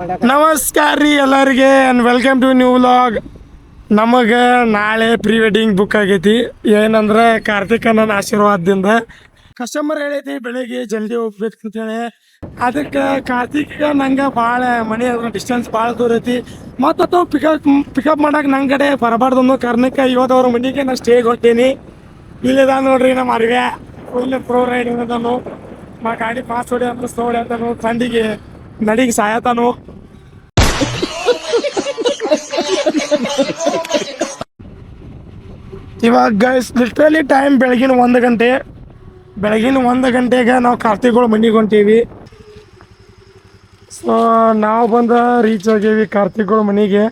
ನಮಸ್ಕಾರ ರೀ ಎಲ್ಲರಿಗೆ and welcome to new vlog. ನಮಗೆ ನಾಳೆ ಪ್ರೀ ವೆಡ್ಡಿಂಗ್ ಬುಕ್ ಆಗೈತಿ. ಏನಂದ್ರೆ ಕಾರ್ತಿಕ್ ನನ್ನ ಆಶೀರ್ವಾದದಿಂದ ಕಸ್ಟಮರ್ ಹೇಳೈತಿ ಬೆಳಿಗ್ಗೆ ಜಲ್ದಿ ಹೋಗ್ಬೇಕು ಅಂತೇಳಿ. ಅದಕ್ಕೆ ಕಾರ್ತಿಕ್ ನಂಗೆ ಭಾಳ ಮನೆ ಡಿಸ್ಟೆನ್ಸ್ ಭಾಳ ದೂರ ಐತಿ. ಮತ್ತು ಪಿಕಪ್ ಮಾಡಕ್ಕೆ ನನ್ನ ಕಡೆ ಬರಬಾರ್ದು ಅನ್ನೋ ಕಾರಣಕ್ಕೆ ಇವತ್ತವ್ರ ಮನೆಗೆ ನಾನು ಸ್ಟೇಗೆ ಹೊಂಟೀನಿ. ಇಲ್ಲಿದ ನೋಡ್ರಿ ನಮ್ಮ ಅರಿವೆ ಫುಲ್ ಪ್ರೋ ರೈಡಿಂಗ್ ಅಂತಾನು, ಮಾ ಗಾಡಿ ಫಾಸ್ಟ್ ಹೊಡಿ ಅಂತ ಸ್ಲೋ ಹೊಡಿ ಅಂತಾನು, ಥಂಡಿಗೆ ನಡಿಗೆ ಸಾಯತಾನು. ಇವಾಗ ಗೈಸ್ ಲಿಟ್ರಲಿ ಟೈಮ್ ಬೆಳಗಿನ 1 ಗಂಟೆ. ಬೆಳಗಿನ 1 ಗಂಟೆಗೆ ನಾವು ಕಾರ್ತಿಕ್ಗಳು ಮನೆಗೆ ಹೊಂಟೀವಿ. ಸೊ ನಾವು ಬಂದು ರೀಚ್ ಆಗೀವಿ ಕಾರ್ತಿಕ್ಗಳು ಮನೆಗೆ.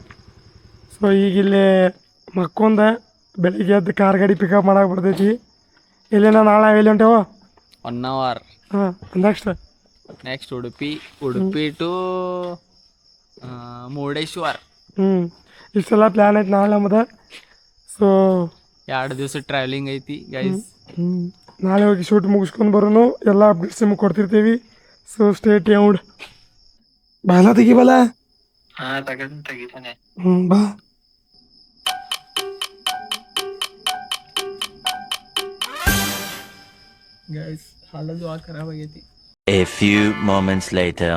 ಸೊ ಈಗ ಇಲ್ಲಿ ಮಕ್ಕೊಂದ ಬೆಳಿಗ್ಗೆ ಎದ್ದು ಕಾರ್ ಗಾಡಿ ಪಿಕಪ್ ಮಾಡಕ್ಕೆ ಬರ್ತೈತಿ. ಇಲ್ಲಿನ ನಾಳೆ ಎಲ್ಲಿ ಹೊಂಟೇವ 1 hour. ಹಾಂ ನೆಕ್ಸ್ಟ್ ಉಡುಪಿ ಟು ಮುರುಡೇಶ್ವರ್. ಇಷ್ಟೆಲ್ಲ ಪ್ಲ್ಯಾನ್ ಐತಿ ನಾಳೆ ನಮ್ಮದು. ಸೊ 2 ದಿವಸ ಟ್ರಾವೆಲಿಂಗ್ ಐತಿ ಗೈಸ್. ನಾಳೆ ಹೋಗಿ ಶೂಟ್ ಮುಗಿಸ್ಕೊಂಡು ಬರೋನು ಎಲ್ಲ ಅಪ್ಡೇಟ್ಸ್ ನಿಮ್ಗೆ ಕೊಡ್ತಿರ್ತೀವಿ. So stay tuned. ಬಾಲ ತೆಗಿಬಲ್ಲ. ತೆಗಿತಾನೆ. ಬಾ. ಗೈಸ್ ಹಾಲದು ಖರಾಬ್ ಆಗೈತಿ. A few moments later.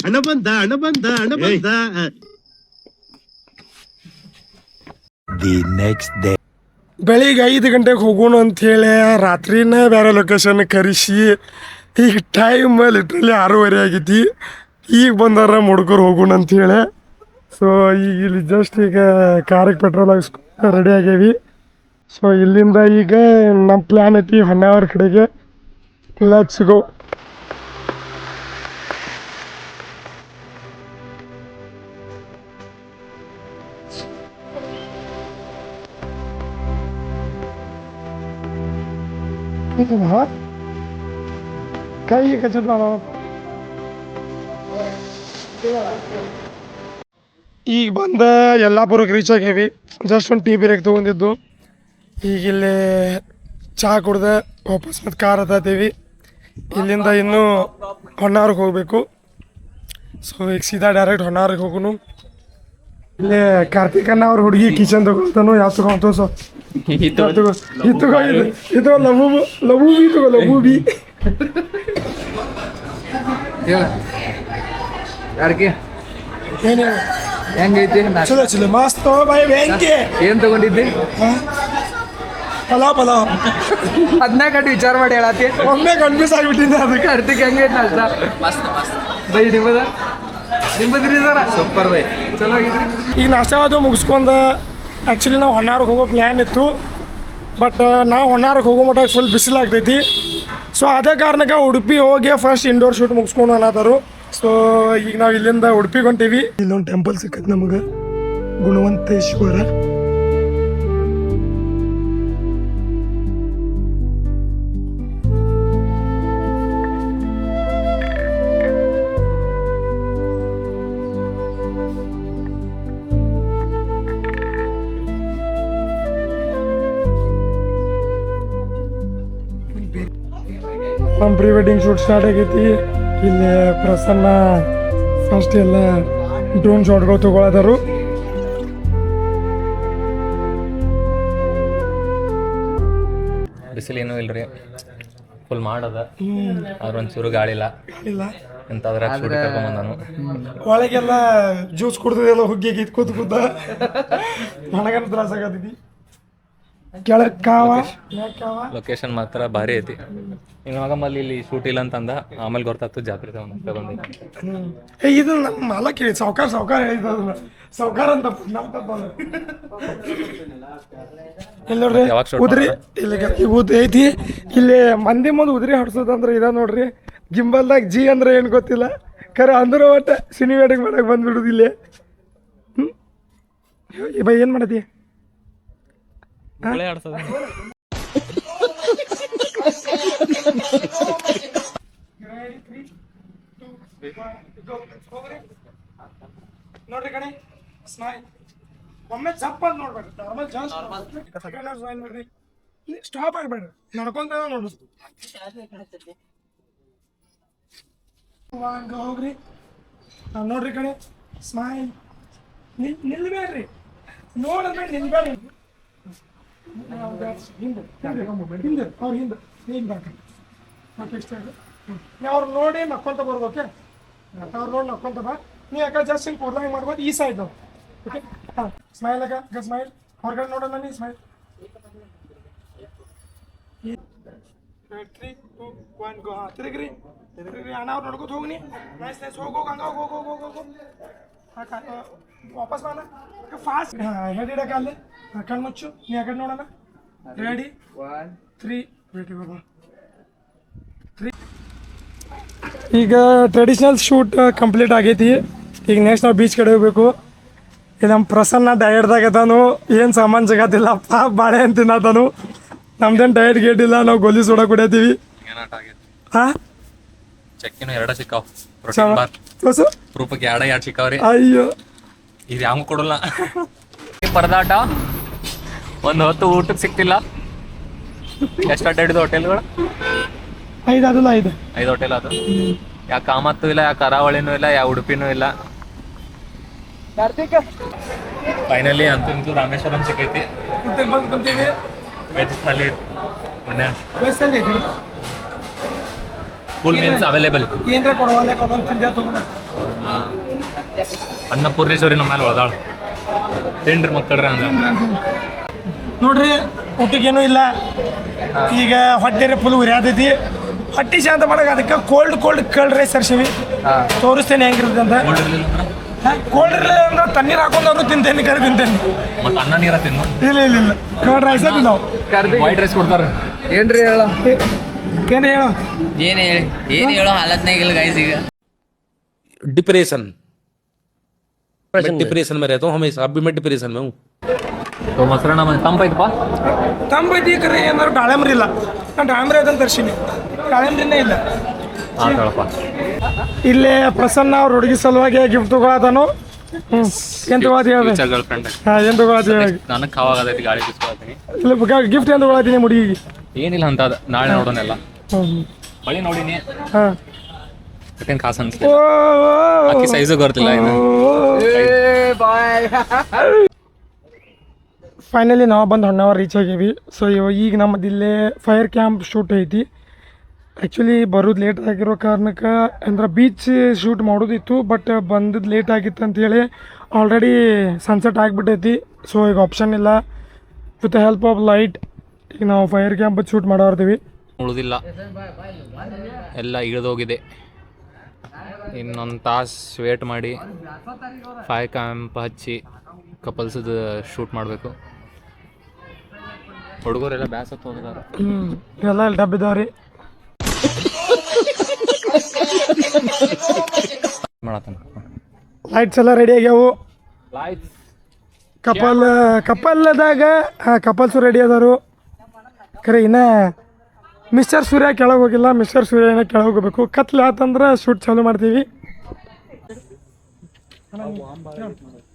ಹಣ ಬಂದ. The next day. ಬೆಳಿಗ್ಗೆ 5 ಗಂಟೆಗೆ ಹೋಗೋಣ ಅಂಥೇಳಿ ರಾತ್ರಿನೇ ಬೇರೆ ಲೊಕೇಶನ್ ಕರೆಸಿ ಈಗ ಟೈಮ್ ಲಿಟ್ರಲಿ 6:30 ಆಗೈತಿ. ಈಗ ಬಂದಾರ ಮುಡ್ಕರು ಹೋಗೋಣ ಅಂಥೇಳಿ. ಸೊ ಈಗ ಇಲ್ಲಿ ಜಸ್ಟ್ ಈಗ ಕಾರಿಗೆ ಪೆಟ್ರೋಲ್ ಹಾಕ್ಸ್ಕೊಂಡು ರೆಡಿ ಆಗೇವಿ. ಸೊ ಇಲ್ಲಿಂದ ಈಗ ನಮ್ಮ ಪ್ಲ್ಯಾನ್ ಐತಿ ಹೊನ್ನಾವರ ಕಡೆಗೆ. Let's go. ಕೈ ಕಚ್ಚದ ಈಗ ಬಂದ ಯಲ್ಲಾಪುರಕ್ಕೆ ರೀಚ್ ಆಗೇವಿ. ಜಸ್ಟ್ ಒಂದು ಟೀ ಬ್ರೇಕ್ ತೊಗೊಂಡಿದ್ದು. ಈಗ ಇಲ್ಲಿ ಚಹಾ ಕುಡ್ದೆ ವಾಪಸ್ ಮತ್ತು ಕಾರ್ ಹತ್ತೀವಿ. ಇಲ್ಲಿಂದ ಇನ್ನೂ ಹೊನ್ನಾವರ್ಗೆ ಹೋಗಬೇಕು. ಸೊ ಈಗ ಸೀದಾ ಡೈರೆಕ್ಟ್ ಹೊನ್ನಾವರ್ಗೆ ಹೋಗೋನು. ಇಲ್ಲೇ ಕಾರ್ತಿಕ್ ಅನ್ನ ಅವ್ರ ಹುಡುಗಿ ಕಿಚನ್ ತಗೊಳ್ತಾನು. ಯಾವ ತಗೊಂತ ಸೊ ಇದು ಲಬು ಬಿ ಏನೇ ಹೆಂಗೈತಿ? ಚಲೋ ಚಲೋ ಮಸ್ತ್ ಬಾಯ್. ಹೆಂಗೆ ಏನ್ ತಗೊಂಡಿದ್ದಿ? ಪಲಾವ್ 14 ಗಂಟೆ ವಿಚಾರ ಮಾಡಿ ಹೇಳತ್ತಿ. ಒಮ್ಮೆ ಕನ್ಫ್ಯೂಸ್ ಆಗಿಬಿಟ್ಟಿದ್ದೆ. ಅದಕ್ಕೆ ಕಾರ್ತಿಕ್ ಹೆಂಗೈತಿ ನಾಷ್ಟ? ಬೈ ನಿಮ್ಮದ್ರಿ ಸರ ಸೂಪರ್ ಬೈ. ಚಲೋ ಆಗಿದ್ರಿ. ಈಗ ನಾಷ್ಟ ಅದು ಮುಗಿಸ್ಕೊಂಡು ಆ್ಯಕ್ಚುಲಿ ನಾವು ಹೊನ್ನಾವರ್ಗೆ ಹೋಗೋ ಪ್ಲ್ಯಾನ್ ಇತ್ತು. ಬಟ್ ನಾವು ಹೊನ್ನಾವರ್ಗೆ ಹೋಗೋ ಮಟ್ಟ ಫುಲ್ ಬಿಸಿಲಾಗ್ತೈತಿ. ಸೊ ಅದೇ ಕಾರಣಕ್ಕೆ ಉಡುಪಿ ಹೋಗಿ ಫಸ್ಟ್ ಇಂಡೋರ್ ಶೂಟ್ ಮುಗಿಸ್ಕೊಂಡು ಅನ್ನೋದಾರು. ಸೊ ಈಗ ನಾವು ಇಲ್ಲಿಂದ ಉಡುಪಿಗೆ ಹೊಂಟೀವಿ. ಇಲ್ಲೊಂದು ಟೆಂಪಲ್ ಸಿಕ್ಕೈತೆ ನಮಗೆ, ಗುಣವಂತೇಶ್ವರ. ನಮ್ಮ ಪ್ರೀ ವೆಡ್ಡಿಂಗ್ ಶೂಟ್ ಸ್ಟಾರ್ಟ್ ಆಗೈತಿ. ಇಲ್ಲಿ ಪ್ರಸನ್ನ ಫಸ್ಟ್ ಎಲ್ಲ ಡ್ರೋನ್ ಶಾಟ್ಗಳು ತೊಗೊಳೋದಾರು. ಬಿಸಿಲೇನೂ ಇಲ್ರಿ, ಫುಲ್ ಮಾಡದ. ಆದ್ರೆ ಒಂಚೂರು ಗಾಳಿ ಇಲ್ಲ ಎಂತಾದ್ರೆ ನಾನು ಒಳಗೆಲ್ಲ ಜ್ಯೂಸ್ ಕುಡ್ದಿದೆಲ್ಲ ಹುಗ್ಗಿ ಕೂತ ನನಗನ್ನ ತ್ರಾಸ ಆಗತೈತಿ. ಕೆಳಗೆ ಲೊಕೇಶನ್ ಮಾತ್ರ ಭಾರಿ ಐತಿ. ಈಗ ಮಗಮ್ಮಲ್ಲಿ ಇಲ್ಲಿ ಶೂಟ್ ಇಲ್ಲ ಅಂತಂದ, ಆಮೇಲೆ ಗೊತ್ತಾಗ್ತು ಜಾತ್ರೆ ಬಂದ. ಇದು ನಮ್ಮ ಮಾಲಕ್ ಹೇಳಿ ಸಾವ್ಕಾರ ಹೇಳಿದ ಸಾವ್ಕಾರ ಅಂತ ಇಲ್ಲಿ ನೋಡ್ರಿ ಉದ್ರಿ ಇಲ್ಲಿ ಉದ್ ಐತಿ. ಇಲ್ಲಿ ಮಂದಿ ಮುಂದೆ ಉದ್ರಿ ಹೊಡ್ಸೋದಂದ್ರೆ ಇದ ನೋಡ್ರಿ. ಗಿಂಬಲ್ದಾಗ ಜಿ ಅಂದ್ರೆ ಏನು ಗೊತ್ತಿಲ್ಲ ಖರೆ ಅಂದ್ರೂ ಒಟ್ಟ ಸಿನಿ ವೆಡ್ಡಿಂಗ್ ಮಾಡಕ್ಕೆ ಬಂದ್ಬಿಡುದು ಇಲ್ಲಿ. ಬೈ ಏನು ಮಾಡತಿ? ನೋಡ್ರಿ ಕಣೆ ಸ್ಮೈಲ್. ಒಮ್ಮೆ ಜಪ್ ಅಂತ ನೋಡ್ಬೇಡ್ರಿ, ನಾರ್ಮಲ್ ಜಸ್ಟ್ ಸ್ಮೈಲ್ ಮಾಡ್ರಿ. ಸ್ಟಾಪ್ ಆಗ್ಬೇಡ್ರಿ, ನಡ್ಕೊಂತ ನೋಡ್ರಿ. ಹೋಗ್ರಿ. ನೋಡ್ರಿ ಕಣೆ ಸ್ಮೈಲ್. ನಿಲ್ಬೇಡ್ರಿ, ನೋಡ್ಬೇಡ್ರಿ, ನಿಲ್ಬೇಡ್ರಿ. ಹಿಂದೆ ಅವ್ರ ಹಿಂದೆ ಅವ್ರು ನೋಡಿ ನಕ್ಕೊಂತ ಬರ್ಬೋದು. ಓಕೆ, ಅವ್ರು ನೋಡಿ ನಕ್ಕೊಂತ ಬಾ. ನೀ ಯಾಕೆ ಜಸ್ಟ್ ಹಿಂಗೆ ಕೂರ್ದಂಗೆ ಮಾಡ್ಬೋದು. ಈ ಸೈಡ್ ಓಕೆ. ಹಾಂ, ಸ್ಮೈಲ್ ಅಕ್ಕ, ಸ್ಮೈಲ್. ಹೊರಗಡೆ ನೋಡೋಣ ನೀ ಸ್ಮೈಲ್. 3, 2, 1 ಗೋ. ಹಾಂ, ತಿರುಗ್ರಿ ಅಣ್ಣ. ಅವ್ರು ನೋಡ್ಕೊತ ಹೋಗಿ. ನೈಸ್ ಹೋಗು ಹಂಗ ಹೋಗು. ವಾಪಸ್ ಬಾನ ಫಾಸ್ಟ್. ಹೆಡ್ ಇಡಕ್ಕೆ ಅಲ್ಲಿ ಕಣ್ಮುಚ್ಚು. ನೀ ಆ ಕಡೆ ನೋಡೋಣ. ರೆಡಿ 1 3 ವೇಟ್ ಬಾಬಾ 3. ಈಗ ಟ್ರೆಡಿಷ್ನಲ್ ಶೂಟ್ ಕಂಪ್ಲೀಟ್ ಆಗೈತಿ. ಈಗ ನೆಕ್ಸ್ಟ್ ನಾವು ಬೀಚ್ ಕಡೆ ಹೋಗ್ಬೇಕು. ಇದು ನಮ್ಮ ಪ್ರಸನ್ನ ಡಯಟ್ದಾಗ ಅದಾನು. ಏನು ಸಾಮಾನು ಜಗತ್ತಿಲ್ಲಪ್ಪ, ಬಾಳೆ ಅಂತ ತಿನ್ನತಾನು. ನಮ್ದೇನು ಡಯಟ್ ಗೇಟ್ ಇಲ್ಲ, ನಾವು ಗೋಲಿ ಸೋಡಾ ಕುಡಿಯತ್ತೀವಿ. ಹಾಂ, ಚೆಕ್ಕಿನ 2 ಸಿಕ್ಕಾವ್. ಪ್ರೋಟೀನ್ ಬಾರ್ ರೂಪಕ್ಕೆ 2 ಸಿಕ್ಕಾವ್ರಿ. ಅಯ್ಯೋ, ಇದು ಯಾವ ಕೊಡಲ್ಲ. ಪರದಾಟ ಒಂದು ಹೊತ್ತು ಊಟಕ್ಕೆ ಸಿಕ್ತಿಲ್ಲ. ಎಷ್ಟು ಅಡ್ಡಾಡಿದ ಹೋಟೆಲ್ಗಳು? 5 ಅದಲ್ಲ 5 ಹೋಟೆಲ್ ಅದು. ಯಾ ಕಾಮತ್ತು ಇಲ್ಲ, ಯಾ ಕರಾವಳಿನೂ ಇಲ್ಲ, ಯಾ ಉಡುಪಿನೂ ಇಲ್ಲ. ಫೈನಲಿ ಅಂತೂ ರಾಮೇಶ್ವರಂ ಸಿಕ್ಕೈತಿ. Veg thali full meals available. ಏನ್ರ ಕೊಡುವಲ್ಲ ತಿಂದ ತಗೊಂಡ. ಅನ್ನಪೂರ್ಣೇಶ್ವರಿ ನಮ್ಮ ಮೇಲೆ ಒಳದಾಳ. ತಿಂಡ್ರಿ ಮಕ್ಕಳ್ರಿ ಅಂದ. ನೋಡ್ರಿ, ಊಟಕ್ಕೇನು ಇಲ್ಲ. ಈಗ ಹೊಟ್ಟೆ ಫುಲ್ ಉರಿಯಾದೈತಿ. ಹೊಟ್ಟೆ ಶಾಂತ ಮಾಡಕ್ಕೆ ಅದಕ್ಕೆ ಕೋಲ್ಡ್ ಕರ್ಡ್ ರೈಸ್ ತರ್ಸಿವಿ. ತೋರಿಸ್ತೇನೆ ಹೆಂಗಿರುತ್ತೆ ಅಂತ. ಕೋಲ್ಡ್ ಇರಲಿಲ್ಲ ಅಂದ್ರೆ ತಣ್ಣೀರು ಹಾಕೊಂಡವ್ರು ತಿಂತೇನೆ, ಕರೆ ತಿಂತೇನೆ. ಮತ್ತೆ ಅನ್ನ ನೀರ ತಿನ್ನು. ಇಲ್ಲ ಕರ್ಡ್ ರೈಸ್ ನಾವು ವೈಟ್ ರೈಸ್ ಕೊಡ್ತಾರೆ. ಏನ್ರಿ ಹೇಳ ಏನು ಹೇಳೋ ಏನು ಹೇಳೋ ಹಾಲತ್ನಾಗ ಇಲ್ಲ ಗೈಸ್. ಈಗ डिप्रेशन में रहता हूँ हमेशा. अब भी मैं डिप्रेशन में हूँ. तो ಮೊಸರನ್ನ ತಂಪೈತಪ್ಪ. ತಂಪೈತಿ ಕರೆ. ಏನಾದ್ರು ದಾಳಿಂಬ್ರಿ ಇಲ್ಲ. ನಾನು ದಾಳಿಂಬ್ರಿ ಅದನ್ನು ತರ್ಸಿನಿ, ದಾಳಿಂಬ್ರಿನೇ ಇಲ್ಲ. ಆತಳಪ್ಪ. ಇಲ್ಲೇ ಪ್ರಸನ್ನ ಅವ್ರ ಹುಡುಗಿ ಸಲುವಾಗಿ ಗಿಫ್ಟ್ ತಗೊಳತಾನು. ಏನು ತಗೊಳತಿ ಹೇಳ್ದೆ? Girl friend. ಹಾಂ, ಏನು ತಗೊಳತಿ ಹೇಳಿ? ನನಗೆ ಖಾವಾಗದೈತಿ, ಗಾಳಿ ಬಿಸ್ಕೊಳ್ತೀನಿ. ಇಲ್ಲ, ಗಿಫ್ಟ್ ಏನು ತಗೊಳತೀನಿ ಹುಡುಗಿಗೆ? ಏನಿಲ್ಲ ಅಂತ ಅದ, ನಾಳೆ ನೋಡೋಣೆಲ್ಲ. ಬಳಿ ನೋಡಿನಿ, ಹಾಂ. ಯಾಕಂದ್ರೆ ಖಾಸ್ ಅನ್ಸ್ಲಿ. ಆಕಿ ಸೈಜು ಗೊತ್ತಿಲ್ಲ ಇನ್ನು. ಫೈನಲಿ ನಾವು ಬಂದು ಹೊನ್ನಾವರ್ ರೀಚ್ ಆಗೀವಿ. ಸೊ ಈಗ ನಮ್ಮದು ಇಲ್ಲೇ ಫೈರ್ ಕ್ಯಾಂಪ್ ಶೂಟ್ ಐತಿ. ಆ್ಯಕ್ಚುಲಿ ಬರೋದು ಲೇಟ್ ಆಗಿರೋ ಕಾರಣಕ್ಕೆ ಅಂದ್ರೆ ಬೀಚ್ ಶೂಟ್ ಮಾಡೋದಿತ್ತು, ಬಟ್ ಬಂದದ್ದು ಲೇಟ್ ಆಗಿತ್ತು ಅಂಥೇಳಿ ಆಲ್ರೆಡಿ ಸನ್ಸೆಟ್ ಆಗಿಬಿಟ್ಟೈತಿ. ಸೊ ಈಗ ಆಪ್ಷನ್ ಇಲ್ಲ. With the help of light ಈಗ ನಾವು ಫೈರ್ ಕ್ಯಾಂಪ್ ಶೂಟ್ ಮಾಡೋರ್ತೀವಿ. ಉಳಿದಿಲ್ಲ, ಎಲ್ಲ ಇಳಿದೋಗಿದೆ. ಇನ್ನೊಂದು ತಾಸು ವೇಟ್ ಮಾಡಿ ಫೈರ್ ಕ್ಯಾಂಪ್ ಹಚ್ಚಿ ಕಪಲ್ಸದ ಶೂಟ್ ಮಾಡಬೇಕು. ಹುಡುಗರೆಲ್ಲ ಬ್ಯಾಸತ್ತು ಹೋಗಿದ್ದಾರೆ. ಎಲ್ಲ ಇಲ್ಲಿ ಡಬ್ಬಿದಾವ್ರಿ. ಲೈಟ್ಸ್ ಎಲ್ಲ ರೆಡಿ ಆಗ್ಯಾವು. ಕಪಲ್ದಾಗ ಕಪಲ್ಸು ರೆಡಿ ಅದಾರು. ಖರೆ ಇನ್ನ ಮಿಸ್ಟರ್ ಸೂರ್ಯ ಕೆಳಗೆ ಹೋಗಿಲ್ಲ. ಮಿಸ್ಟರ್ ಸೂರ್ಯ ಏನೋ ಕೆಳಗೆ ಹೋಗ್ಬೇಕು. ಕತ್ಲೆ ಆತಂದ್ರೆ ಶೂಟ್ ಚಾಲು ಮಾಡ್ತೀವಿ.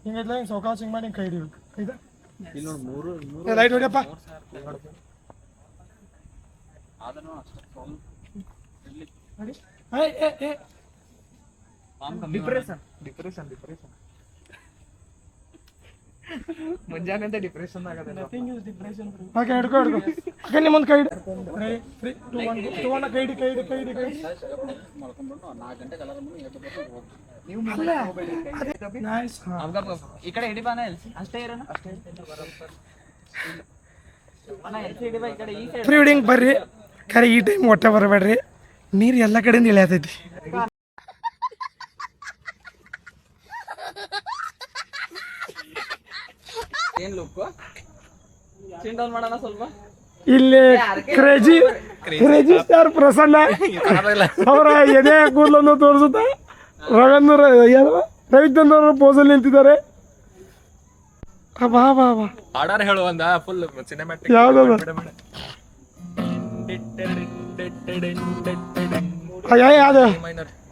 ಹಿಂಗಿಲ್ಲ, ಹಿಂಗೆ ಸೌಕಾಶ ಹಿಂಗೆ ಮಾಡಿ ಕೈ ಹಿಡಿಬೇಕು. ಲೈಟ್ ಹೊಡಿಯಪ್ಪ. ಮುಂಜಾನೆ ಡಿಪ್ರೆಷನ್ ಆಗದ. ಓಕೆ, ಹಿಡ್ಕೊ ಓಕೆ, ನಿಮ್ಮ ಮುಂದೆ ಕೈ ಹಿಡಿ. 3 2 1 ತಗೊಂಡ ಕೈ ಹಿಡಿ. ನೈಸ್. ಈ ಕಡೆ ಹಿಡಿ ಬಾನ, ಅಷ್ಟೇ ಇರೋಣ. ಪ್ರೀ ವೆಡ್ಡಿಂಗ್ ಬರ್ರಿ. ಖರೆ ಈ ಟೈಮ್ ಒಟ್ಟೆ ಬರಬೇಡ್ರಿ, ನೀರು ಎಲ್ಲ ಕಡೆಯಿಂದ ಇಳಿಯತೈತಿ. ಏನ್ ಲುಕ್ ಚಿನ್ ಡೌನ್ ಮಾಡೋಣ ಸ್ವಲ್ಪ. ಇಲ್ಲಿ ಕ್ರೇಜಿ ಸ್ಟಾರ್ ಪ್ರಸನ್ನ ಅವರ ಎದೆ ಕೂದಲನ್ನು ತೋರಿಸುತ್ತಾ ರವಿಚಂದ್ರ ಅವರು ಪೋಸಲ್ಲಿ ನಿಂತಿದ್ದಾರೆ. ಬಾ ಆಡಾರ ಹೇಳುವಂದ ಫುಲ್ ಸಿನಿಮ್ಯಾಟಿಕ್. ಯಾವ್ದದ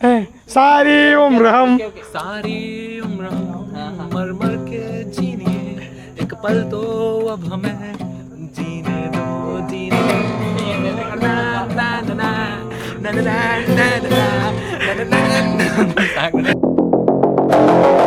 सारी उम्र हम सारी उम्र मर मर के जीने एक पल तो अब हमें जीने दो जीने दो ना ना ना ना ना ना ना ना ना ना ना